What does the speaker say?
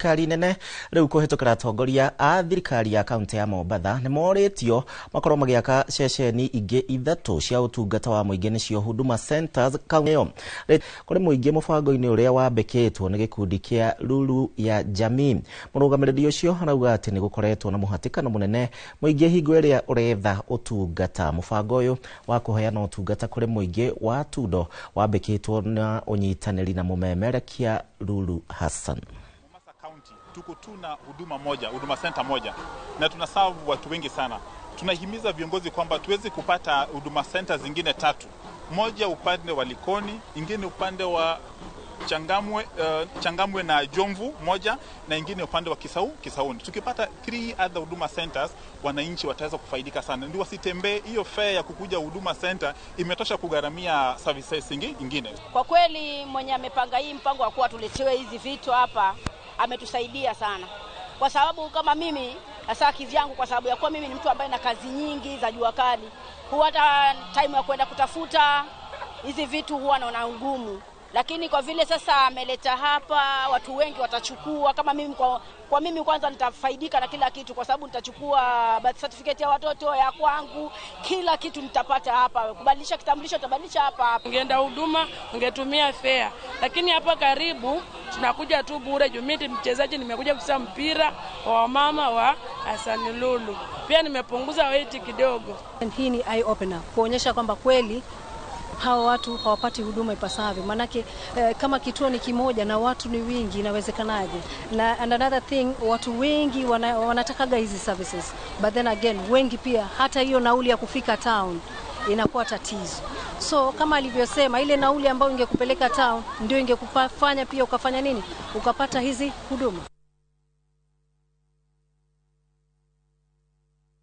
Kari nene riu kuhitukira atongoria a thirikari ya kaunti ya Mombatha nimoritio makorwo magiaka ceceni ingi ithatu cia utungata wa muingi nicio Huduma Centers kaunti iyo. Kuri muingi mubango-ini uria wambikitwo ni gikundi kia Lulu ya Jamii. Murugamiriri ucio arauga ati ni gukoretwo na muhatikano munene muingi hingo iria uretha utungata. Mubango uyu wa kuheana utungata kuri muingi wa Tundo wambikitwo na unyitaniri na mumemerekia Lulu Hassan. Tuko tu na huduma moja, Huduma Center moja, na tunaserve watu wengi sana. Tunahimiza viongozi kwamba tuweze kupata Huduma Center zingine tatu. Moja upande wa Likoni, ingine upande wa Changamwe na Jomvu moja, na ingine upande wa Kisauni. Tukipata 3 other Huduma Centers, wananchi wataweza kufaidika sana. Ndio wasitembee, hiyo fare ya kukuja Huduma Center imetosha kugharamia services ingine. Kwa kweli mwenye amepanga hii mpango wa kuwa tuletewe hizi vitu hapa ametusaidia sana, kwa sababu kama mimi hasa kivyangu, kwa sababu ya kuwa mimi ni mtu ambaye na kazi nyingi za jua kali, huwa hata time ya kwenda kutafuta hizi vitu huwa naona ngumu. Lakini kwa vile sasa ameleta hapa, watu wengi watachukua. Kama mimi kwa mimi kwanza nitafaidika na kila kitu, kwa sababu nitachukua birth certificate ya watoto ya kwangu, kila kitu nitapata hapa. Kubadilisha kitambulisho nitabadilisha hapa. Ungeenda huduma ungetumia fare, lakini hapa karibu tunakuja tu bure. Jumiti mchezaji, nimekuja kucheza mpira wa mama wa Hassan Lulu, pia nimepunguza weight kidogo. Hii ni eye opener kuonyesha kwamba kweli hawa watu hawapati huduma ipasavyo. Manake kama kituo ni kimoja na watu ni wingi, inawezekanaje? Na another thing, watu wengi wanatakaga hizi services, but then again wengi pia hata hiyo nauli ya kufika town inakuwa tatizo. So kama alivyosema, ile nauli ambayo ingekupeleka town ndio ingekufanya pia ukafanya nini, ukapata hizi huduma.